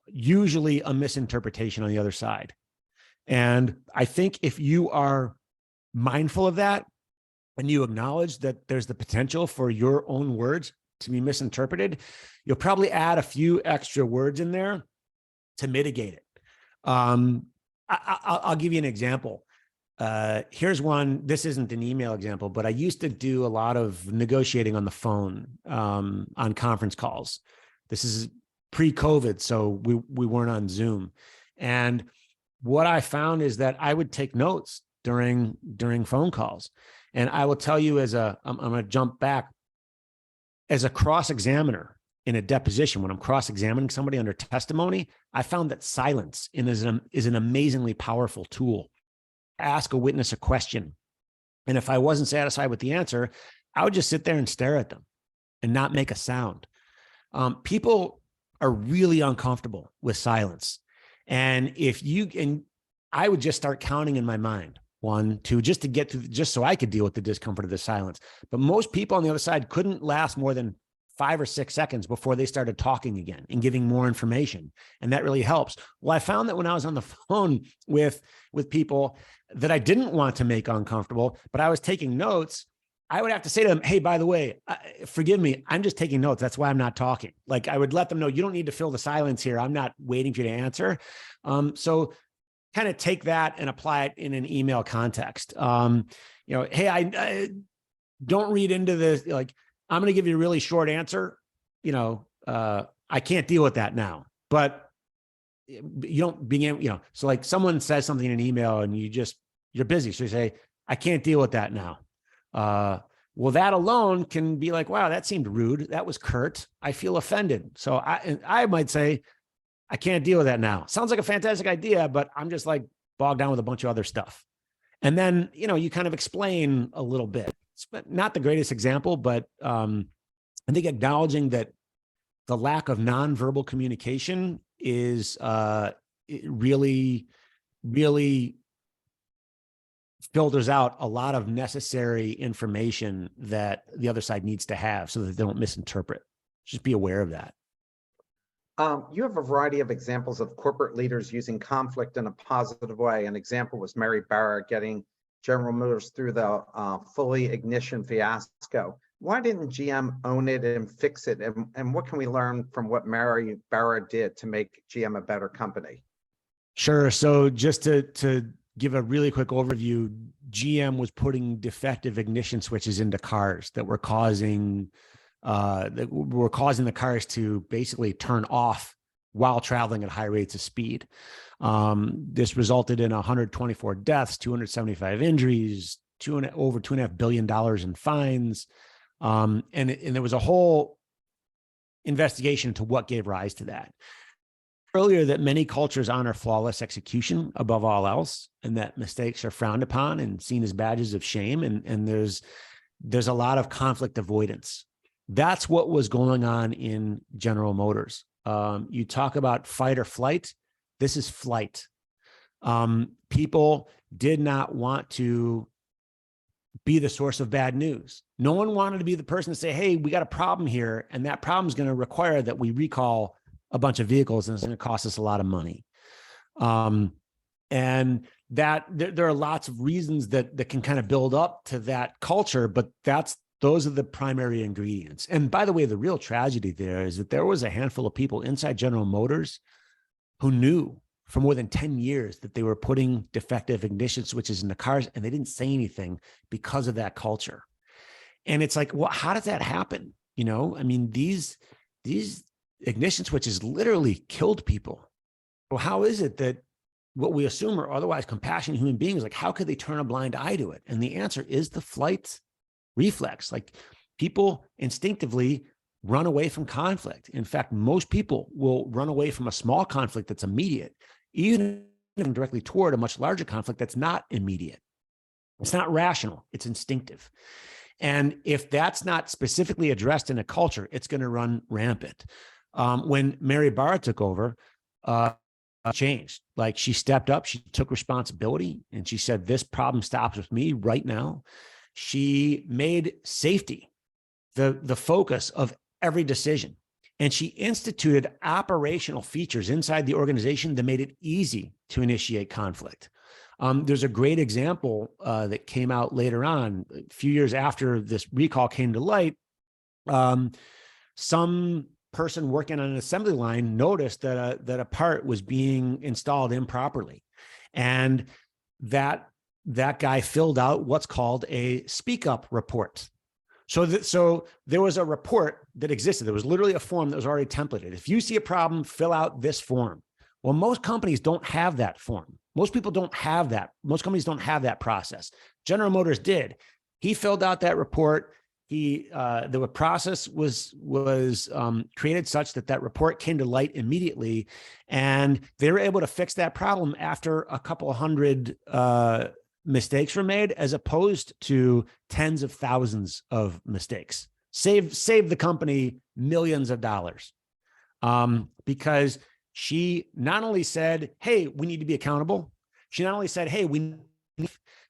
usually a misinterpretation on the other side. And I think if you are mindful of that and you acknowledge that there's the potential for your own words to be misinterpreted, you'll probably add a few extra words in there to mitigate it. I'll give you an example. Here's one. This isn't an email example, but I used to do a lot of negotiating on the phone, on conference calls. This is pre-COVID, so we weren't on Zoom. And what I found is that I would take notes during phone calls. And I will tell you, I'm going to jump back, as a cross-examiner in a deposition, when I'm cross-examining somebody under testimony, I found that silence is an amazingly powerful tool. Ask a witness a question, and if I wasn't satisfied with the answer, I would just sit there and stare at them and not make a sound. People are really uncomfortable with silence. And I would just start counting in my mind, 1, 2, just to get to, just so I could deal with the discomfort of the silence. But most people on the other side couldn't last more than 5 or 6 seconds before they started talking again and giving more information. And that really helps. Well, I found that when I was on the phone with people that I didn't want to make uncomfortable, but I was taking notes, I would have to say to them, hey, by the way, forgive me, I'm just taking notes. That's why I'm not talking. Like, I would let them know, you don't need to fill the silence here. I'm not waiting for you to answer. So kind of take that and apply it in an email context. Hey, I don't read into this. Like, I'm going to give you a really short answer. I can't deal with that now, but you don't begin, so like someone says something in an email and you're busy. So you say, I can't deal with that now. Well, that alone can be like, wow, that seemed rude. That was curt. I feel offended. So I might say, I can't deal with that now. Sounds like a fantastic idea, but I'm just like bogged down with a bunch of other stuff. And then, you kind of explain a little bit. It's not the greatest example, but I think acknowledging that the lack of nonverbal communication is it really, really filters out a lot of necessary information that the other side needs to have so that they don't misinterpret. Just be aware of that. You have a variety of examples of corporate leaders using conflict in a positive way. An example was Mary Barra getting General Motors through the fully ignition fiasco. Why didn't GM own it and fix it? And what can we learn from what Mary Barra did to make GM a better company? Sure. So just to give a really quick overview, GM was putting defective ignition switches into cars that were causing the cars to basically turn off while traveling at high rates of speed. This resulted in 124 deaths, 275 injuries, over $2.5 billion in fines. And there was a whole investigation into what gave rise to that. Earlier, that many cultures honor flawless execution above all else, and that mistakes are frowned upon and seen as badges of shame. And there's a lot of conflict avoidance. That's what was going on in General Motors. You talk about fight or flight. This is flight. People did not want to be the source of bad news. No one wanted to be the person to say, hey, we got a problem here, and that problem is going to require that we recall a bunch of vehicles, and it's going to cost us a lot of money. And that there are lots of reasons that can kind of build up to that culture, but those are the primary ingredients. And by the way, the real tragedy there is that there was a handful of people inside General Motors who knew for more than 10 years that they were putting defective ignition switches in the cars, and they didn't say anything because of that culture. And it's like, well, how does that happen? I mean, these ignition switches literally killed people. Well, how is it that what we assume are otherwise compassionate human beings, like, how could they turn a blind eye to it? And the answer is the flight reflex. Like, people instinctively run away from conflict. In fact, most people will run away from a small conflict that's immediate, even directly toward a much larger conflict that's not immediate. It's not rational, it's instinctive. And if that's not specifically addressed in a culture, it's going to run rampant. When Mary Barra took over, changed. Like, she stepped up, she took responsibility, and she said, this problem stops with me right now. She made safety the focus of every decision. And she instituted operational features inside the organization that made it easy to initiate conflict. There's a great example that came out later on, a few years after this recall came to light. Some person working on an assembly line noticed that a part was being installed improperly, and that guy filled out what's called a speak up report. So there was a report that existed. There was literally a form that was already templated. If you see a problem, fill out this form. Well, most companies don't have that form. Most people don't have that. Most companies don't have that process. General Motors did. He filled out that report. The process was created such that report came to light immediately, and they were able to fix that problem after a couple of hundred mistakes were made, as opposed to tens of thousands of mistakes. Save the company millions of dollars, because she not only said, hey, we need to be accountable. She not only said, hey,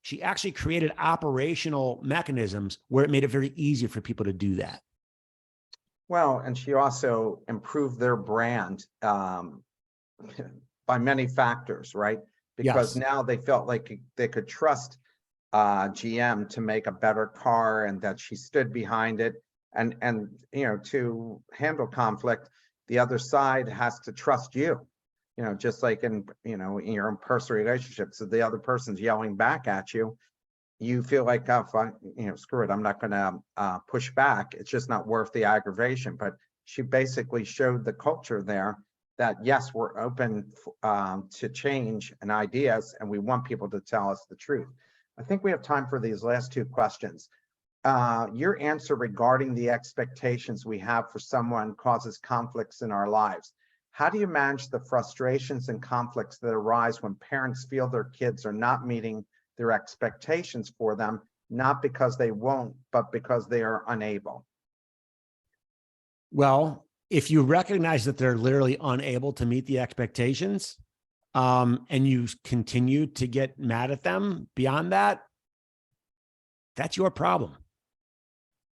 she actually created operational mechanisms where it made it very easy for people to do that. Well, and she also improved their brand by many factors, right? Because now they felt like they could trust GM to make a better car, and that she stood behind it. And to handle conflict, the other side has to trust you. Just like in your own personal relationships, if the other person's yelling back at you, you feel like, oh, fine, screw it, I'm not going to push back. It's just not worth the aggravation. But she basically showed the culture there that, yes, we're open to change and ideas, and we want people to tell us the truth. I think we have time for these last two questions. Your answer regarding the expectations we have for someone causes conflicts in our lives. How do you manage the frustrations and conflicts that arise when parents feel their kids are not meeting their expectations for them, not because they won't, but because they are unable? Well, if you recognize that they're literally unable to meet the expectations, and you continue to get mad at them beyond that, that's your problem.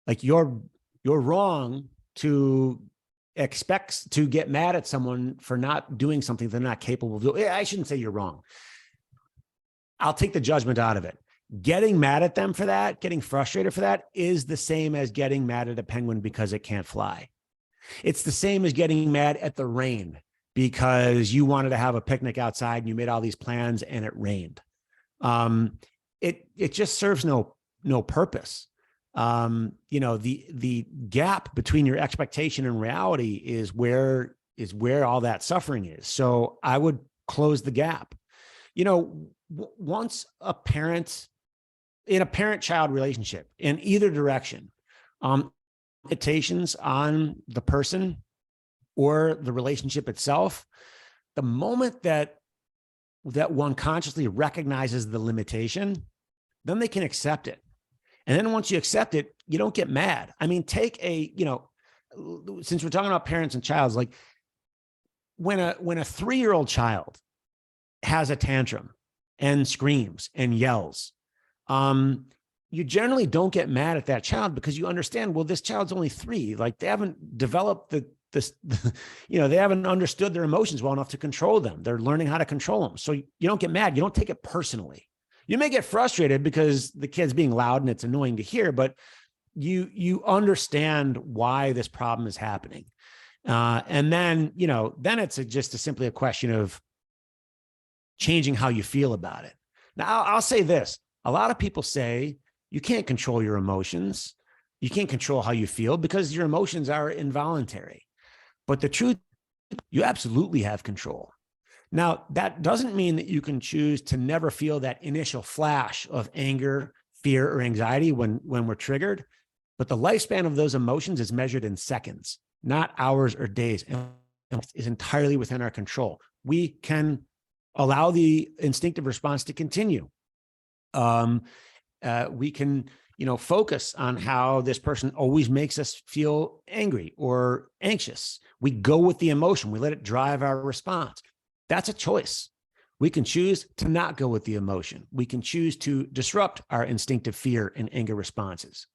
Like, you're wrong to expect to get mad at someone for not doing something they're not capable of doing. I shouldn't say you're wrong. I'll take the judgment out of it. Getting mad at them for that, getting frustrated for that, is the same as getting mad at a penguin because it can't fly. It's the same as getting mad at the rain because you wanted to have a picnic outside and you made all these plans and it rained. It just serves no purpose. The gap between your expectation and reality is where all that suffering is. So I would close the gap. Once a parent, in a parent-child relationship in either direction, limitations on the person or the relationship itself, the moment that one consciously recognizes the limitation, then they can accept it. And then once you accept it, you don't get mad. I mean, take since we're talking about parents and childs, like when a 3-year-old child has a tantrum and screams and yells, you generally don't get mad at that child because you understand, well, this child's only 3. Like, they haven't developed they haven't understood their emotions well enough to control them. They're learning how to control them. So you don't get mad. You don't take it personally. You may get frustrated because the kid's being loud and it's annoying to hear, but you understand why this problem is happening. And then it's just simply a question of changing how you feel about it. Now, I'll say this. A lot of people say you can't control your emotions. You can't control how you feel because your emotions are involuntary. But the truth, you absolutely have control. Now, that doesn't mean that you can choose to never feel that initial flash of anger, fear, or anxiety when we're triggered. But the lifespan of those emotions is measured in seconds, not hours or days, and is entirely within our control. We can allow the instinctive response to continue. We can, focus on how this person always makes us feel angry or anxious. We go with the emotion. We let it drive our response. That's a choice. We can choose to not go with the emotion. We can choose to disrupt our instinctive fear and anger responses.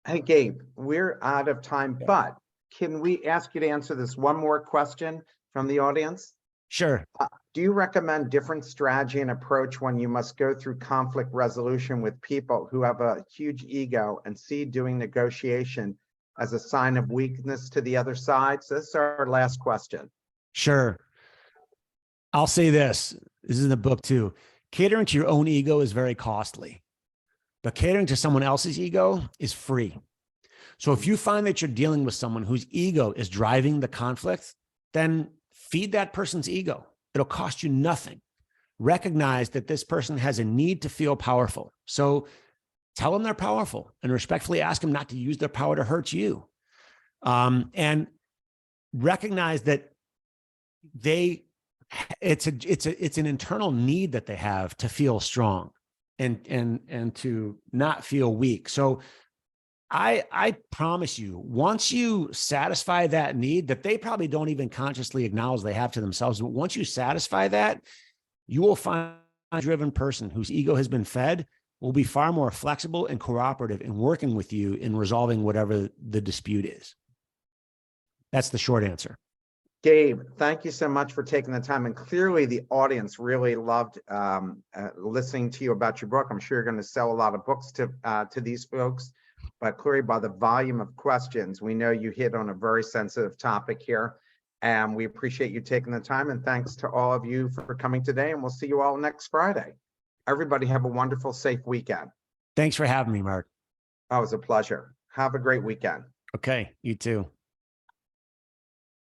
Hey, Gabe, we're out of time, Yeah. but can we ask you to answer this one more question from the audience? Sure. Do you recommend different strategy and approach when you must go through conflict resolution with people who have a huge ego and see doing negotiation as a sign of weakness to the other side? So this is our last question. Sure. I'll say this. This is in the book too. Catering to your own ego is very costly, but catering to someone else's ego is free. So if you find that you're dealing with someone whose ego is driving the conflict, then feed that person's ego. It'll cost you nothing. Recognize that this person has a need to feel powerful. So tell them they're powerful and respectfully ask them not to use their power to hurt you. And recognize that it's an internal need that they have to feel strong and to not feel weak. So I promise you, once you satisfy that need that they probably don't even consciously acknowledge they have to themselves, but once you satisfy that, you will find a driven person whose ego has been fed will be far more flexible and cooperative in working with you in resolving whatever the dispute is. That's the short answer. Gabe, thank you so much for taking the time. And clearly the audience really loved listening to you about your book. I'm sure you're going to sell a lot of books to these folks, but clearly by the volume of questions, we know you hit on a very sensitive topic here. And we appreciate you taking the time. And thanks to all of you for coming today. And we'll see you all next Friday. Everybody have a wonderful, safe weekend. Thanks for having me, Mark. Oh, it was a pleasure. Have a great weekend. Okay, you too.